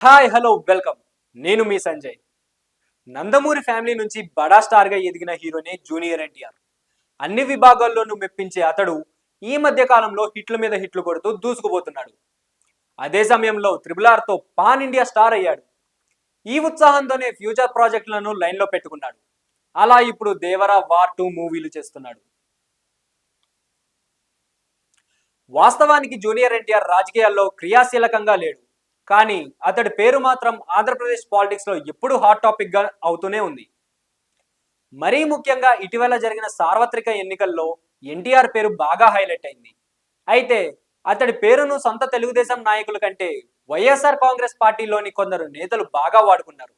Hi hello welcome. నేను మీ Sanjay. Nandamuri family నుంచి బడా స్టార్గా ఎదిగిన హీరోనే జూనియర్ ఎన్టీఆర్. అన్ని విభాగాల్లోనూ మెప్పించే అతడు ఈ మధ్య కాలంలో హిట్ల మీద హిట్లు కొడుతూ దూసుకుపోతున్నాడు. అదే సమయంలో RRRతో పాన్ ఇండియా స్టార్ అయ్యాడు. ఈ ఉత్సాహంతోనే ఫ్యూచర్ ప్రాజెక్టులను లైన్లో పెట్టుకున్నాడు. అలా ఇప్పుడు దేవరా వార్ 2 మూవీలు చేస్తున్నాడు. వాస్తవానికి జూనియర్ ఎన్టీఆర్ రాజకీయాల్లో క్రియాశీలకంగా లేడు. కానీ అతడి పేరు మాత్రం ఆంధ్రప్రదేశ్ పాలిటిక్స్ లో ఎప్పుడూ హాట్ టాపిక్ గా అవుతూనే ఉంది. మరీ ముఖ్యంగా ఇటీవల జరిగిన సార్వత్రిక ఎన్నికల్లో ఎన్టీఆర్ పేరు బాగా హైలైట్ అయింది. అయితే అతడి పేరును సొంత తెలుగుదేశం నాయకుల కంటే వైఎస్ఆర్ కాంగ్రెస్ పార్టీలోని కొందరు నేతలు బాగా వాడుకున్నారు.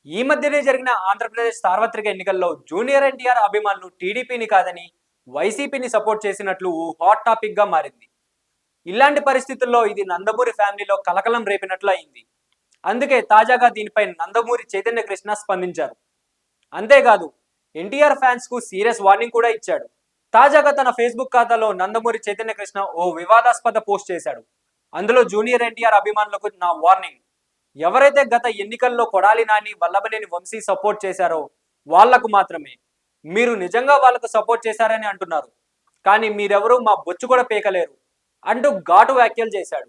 ఈ మధ్యనే జరిగిన ఆంధ్రప్రదేశ్ సార్వత్రిక ఎన్నికల్లో జూనియర్ ఎన్టీఆర్ అభిమానులు టీడీపీని కాదని వైసీపీని సపోర్ట్ చేసినట్లు హాట్ టాపిక్ గా మారింది. ఇలాంటి పరిస్థితుల్లో ఇది నందమూరి ఫ్యామిలీలో కలకలం రేపినట్లు అయింది. అందుకే తాజాగా దీనిపై నందమూరి చైతన్య కృష్ణ స్పందించారు. అంతేకాదు ఎన్టీఆర్ ఫ్యాన్స్ కు సీరియస్ వార్నింగ్ కూడా ఇచ్చాడు. తాజాగా తన ఫేస్బుక్ ఖాతాలో నందమూరి చైతన్య కృష్ణ ఓ వివాదాస్పద పోస్ట్ చేశాడు. అందులో జూనియర్ ఎన్టీఆర్ అభిమానులకు నా వార్నింగ్, ఎవరైతే గత ఎన్నికల్లో కొడాలి నాని, వల్లభనేని వంశీ సపోర్ట్ చేశారో వాళ్లకు మాత్రమే. మీరు నిజంగా వాళ్లకు సపోర్ట్ చేశారని అంటున్నారు, కానీ మీరెవరూ మా బొచ్చు కూడా పీకలేరు అంటూ ఘాటు వ్యాఖ్యలు చేశాడు.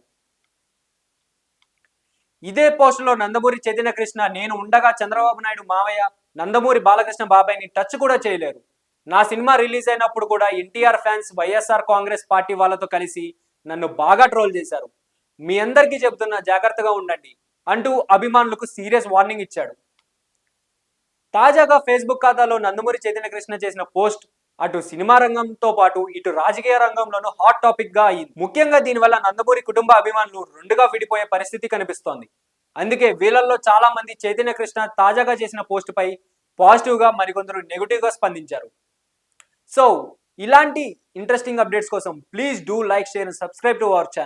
ఇదే పోస్టులో నందమూరి చైతన్య కృష్ణ, నేను ఉండగా చంద్రబాబు నాయుడు మావయ్య, నందమూరి బాలకృష్ణ బాబాయ్ని టచ్ కూడా చేయలేరు. నా సినిమా రిలీజ్ అయినప్పుడు కూడా ఎన్టీఆర్ ఫ్యాన్స్ వైఎస్ఆర్ కాంగ్రెస్ పార్టీ వాళ్ళతో కలిసి నన్ను బాగా ట్రోల్ చేశారు. మీ అందరికీ చెబుతున్నా జాగ్రత్తగా ఉండండి అంటూ అభిమానులకు సీరియస్ వార్నింగ్ ఇచ్చాడు. తాజాగా ఫేస్బుక్ ఖాతాలో నందమూరి చైతన్య కృష్ణ చేసిన పోస్ట్ అటు సినిమా రంగంతో పాటు ఇటు రాజకీయ రంగంలోనూ హాట్ టాపిక్ గా అయింది. ముఖ్యంగా దీనివల్ల నందమూరి కుటుంబ అభిమానులు రెండుగా విడిపోయే పరిస్థితి కనిపిస్తోంది. అందుకే వీళ్ళల్లో చాలా మంది చైతన్య కృష్ణ తాజాగా చేసిన పోస్ట్ పై పాజిటివ్ గా, మరికొందరు నెగిటివ్ గా స్పందించారు. సో ఇలాంటి ఇంట్రెస్టింగ్ అప్డేట్స్ కోసం please do like, share and subscribe to our channel.